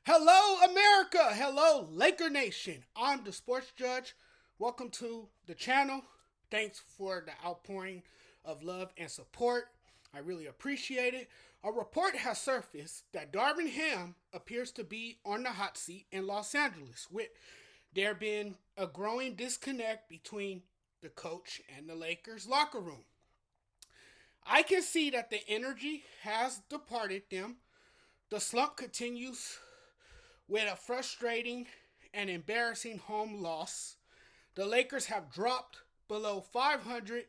Hello, America. Hello, Laker Nation. I'm the Sports Judge. Welcome to the channel. Thanks for the outpouring of love and support. I really appreciate it. A report has surfaced that Darvin Ham appears to be on the hot seat in Los Angeles, with there being a growing disconnect between the coach and the Lakers locker room. I can see that the energy has departed them. The slump continues with a frustrating and embarrassing home loss. The Lakers have dropped below 500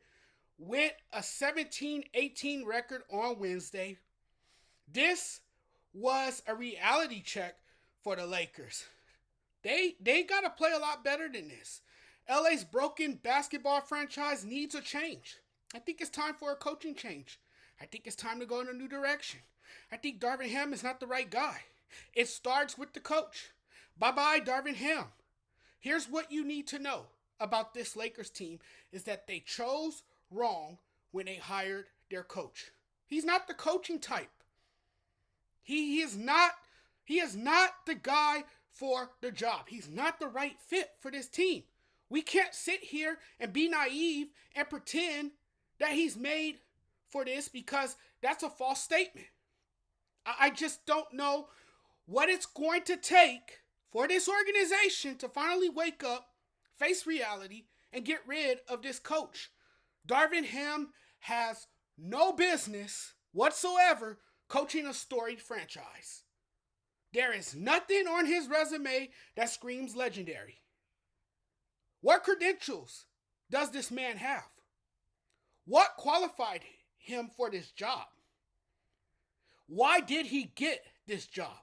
with a 17-18 record on Wednesday. This was a reality check for the Lakers. They got to play a lot better than this. LA's broken basketball franchise needs a change. I think it's time for a coaching change. I think it's time to go in a new direction. I think Darvin Ham is not the right guy. It starts with the coach. Bye-bye, Darvin Ham. Here's what you need to know about this Lakers team is that they chose wrong when they hired their coach. He's not the coaching type. He is not the guy for the job. He's not the right fit for this team. We can't sit here and be naive and pretend that he's made for this, because that's a false statement. I just don't know what it's going to take for this organization to finally wake up, face reality, and get rid of this coach. Darvin Ham has no business whatsoever coaching a storied franchise. There is nothing on his resume that screams legendary. What credentials does this man have? What qualified him for this job? Why did he get this job?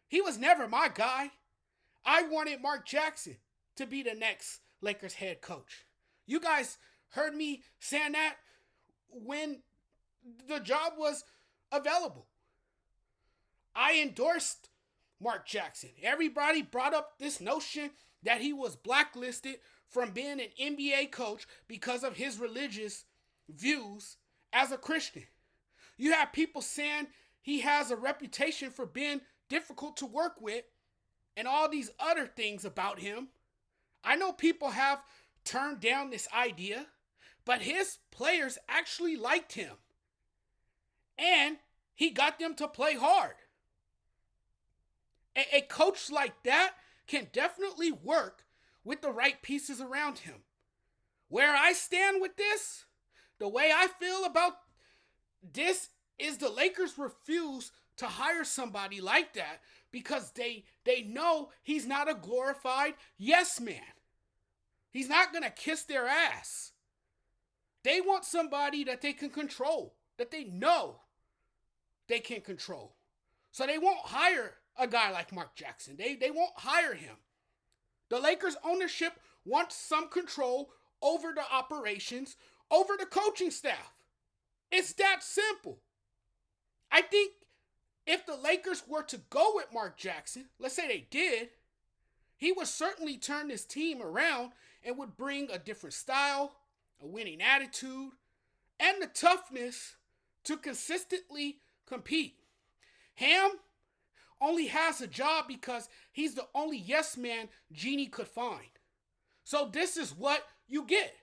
He was never my guy. I wanted Mark Jackson to be the next Lakers head coach. You guys heard me saying that when the job was available. I endorsed Mark Jackson. Everybody brought up this notion that he was blacklisted from being an NBA coach because of his religious views as a Christian. You have people saying he has a reputation for being difficult to work with and all these other things about him. I know people have turned down this idea, but his players actually liked him. And he got them to play hard. A coach like that can definitely work with the right pieces around him. Where I stand with this, the way I feel about this is the Lakers refuse to hire somebody like that because they know he's not a glorified yes man. He's not going to kiss their ass. They want somebody that they can control, that they know they can control. So they won't hire a guy like Mark Jackson. They won't hire him. The Lakers ownership wants some control over the operations, over the coaching staff. It's that simple. I think if the Lakers were to go with Mark Jackson, let's say they did, he would certainly turn this team around and would bring a different style, a winning attitude, and the toughness to consistently compete. Ham only has a job because he's the only yes man Genie could find. So this is what you get.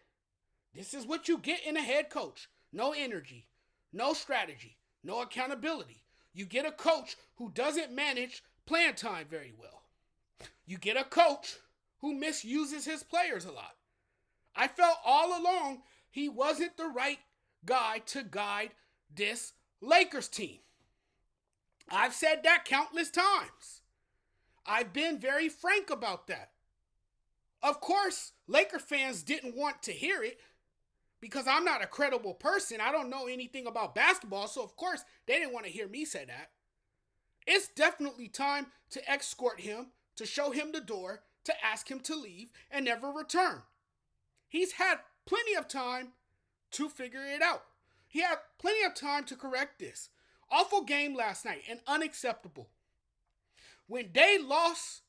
This is what you get in a head coach. No energy, no strategy, no accountability. You get a coach who doesn't manage playing time very well. You get a coach who misuses his players a lot. I felt all along he wasn't the right guy to guide this Lakers team. I've said that countless times. I've been very frank about that. Of course, Laker fans didn't want to hear it because I'm not a credible person. I don't know anything about basketball, so of course they didn't want to hear me say that. It's definitely time to escort him, to show him the door, to ask him to leave and never return. He's had plenty of time to figure it out. He had plenty of time to correct this. Awful game last night and unacceptable. When they lost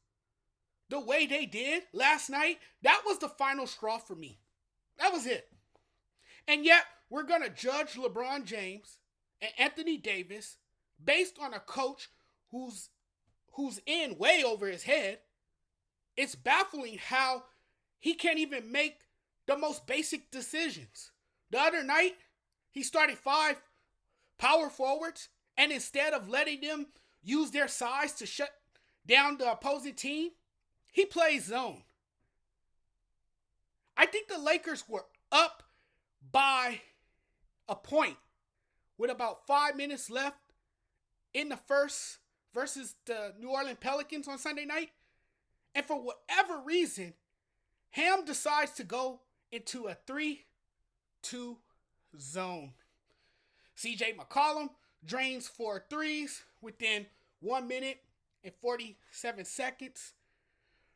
the way they did last night, that was the final straw for me. That was it. And yet, we're going to judge LeBron James and Anthony Davis based on a coach who who's in way over his head. It's baffling how he can't even make the most basic decisions. The other night, he started 5 power forwards, and instead of letting them use their size to shut down the opposing team, he plays zone. I think the Lakers were up by a point with about 5 minutes left in the first versus the New Orleans Pelicans on Sunday night. And for whatever reason, Ham decides to go into a 3-2 zone. CJ McCollum drains 4 threes within 1 minute and 47 seconds.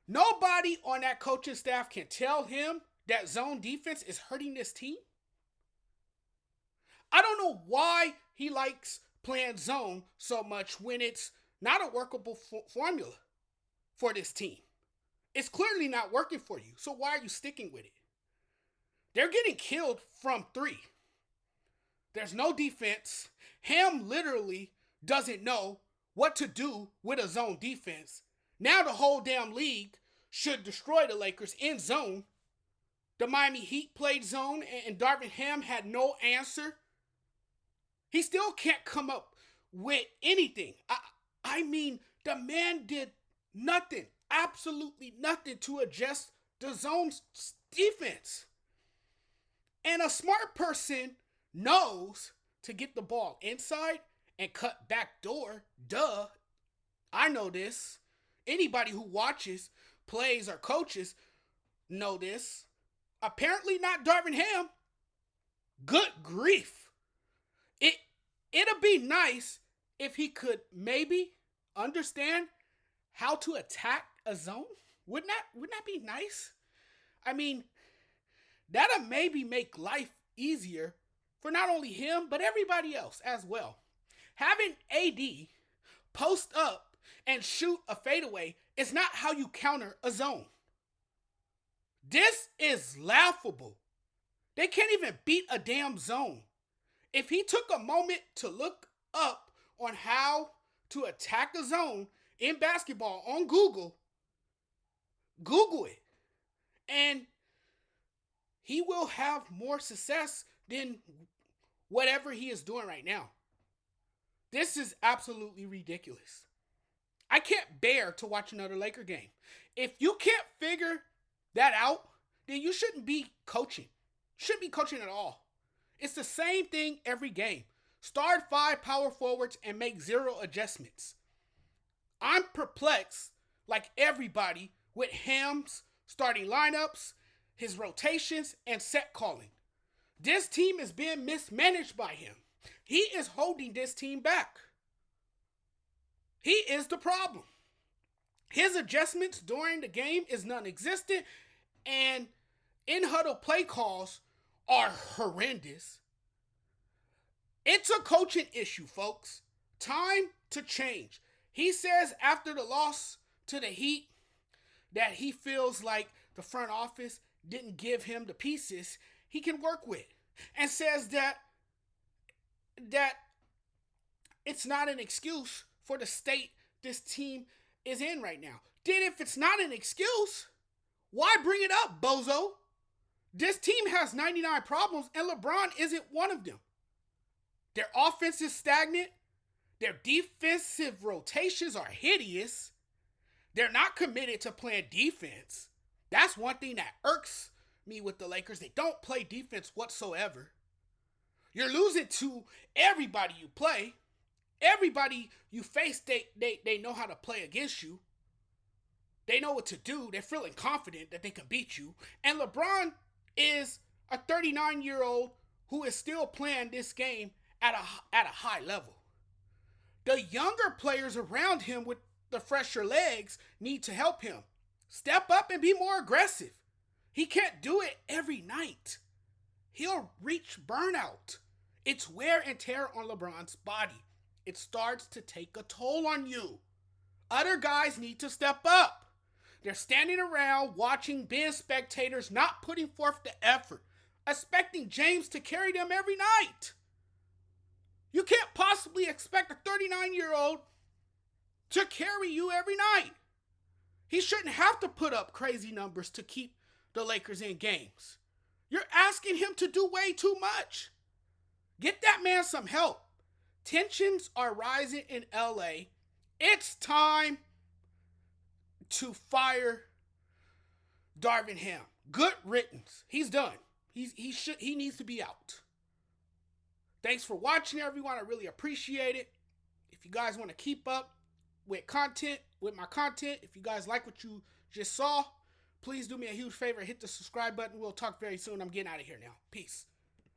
Nobody on that coaching staff can tell him that zone defense is hurting this team. I don't know why he likes playing zone so much when it's not a workable formula for this team. It's clearly not working for you, so why are you sticking with it? They're getting killed from 3. There's no defense. Ham literally doesn't know what to do with a zone defense. Now the whole damn league should destroy the Lakers in zone. The Miami Heat played zone, and Darvin Ham had no answer. He still can't come up with anything. I mean, the man did nothing, absolutely nothing to adjust the zone's defense. And a smart person knows to get the ball inside and cut back door. Duh. I know this. Anybody who watches, plays, or coaches know this. Apparently not Darvin Ham. Good grief. It'd be nice if he could maybe understand how to attack a zone. Wouldn't that be nice? I mean, that'll maybe make life easier for not only him, but everybody else as well. Having AD post up and shoot a fadeaway is not how you counter a zone. This is laughable. They can't even beat a damn zone. If he took a moment to look up on how to attack a zone in basketball on Google it, and he will have more success than whatever he is doing right now. This is absolutely ridiculous. I can't bear to watch another Laker game. If you can't figure that out, then you shouldn't be coaching. Shouldn't be coaching at all. It's the same thing every game. Start 5 power forwards and make 0 adjustments. I'm perplexed, like everybody, with Ham's starting lineups, his rotations, and set calling. This team is being mismanaged by him. He is holding this team back. He is the problem. His adjustments during the game is non-existent, and in-huddle play calls are horrendous. It's a coaching issue, folks. Time to change. He says after the loss to the Heat that he feels like the front office didn't give him the pieces he can work with, and says that it's not an excuse for the state this team is in right now. Then if it's not an excuse, why bring it up, bozo? This team has 99 problems, and LeBron isn't one of them. Their offense is stagnant. Their defensive rotations are hideous. They're not committed to playing defense. That's one thing that irks me with the Lakers. They don't play defense whatsoever. You're losing to everybody you play. Everybody you face, they know how to play against you. They know what to do. They're feeling confident that they can beat you. And LeBron is a 39-year-old who is still playing this game at a high level. The younger players around him with the fresher legs need to help him. Step up and be more aggressive. He can't do it every night. He'll reach burnout. It's wear and tear on LeBron's body. It starts to take a toll on you. Other guys need to step up. They're standing around watching, being spectators, not putting forth the effort, expecting James to carry them every night. You can't possibly expect a 39-year-old to carry you every night. He shouldn't have to put up crazy numbers to keep the Lakers in games. You're asking him to do way too much. Get that man some help. Tensions are rising in LA. It's time to fire Darvin Ham. Good riddance. He's done. He needs to be out. Thanks for watching, everyone. I really appreciate it. If you guys want to keep up with my content, if you guys like what you just saw, please do me a huge favor. Hit the subscribe button. We'll talk very soon. I'm getting out of here now. Peace.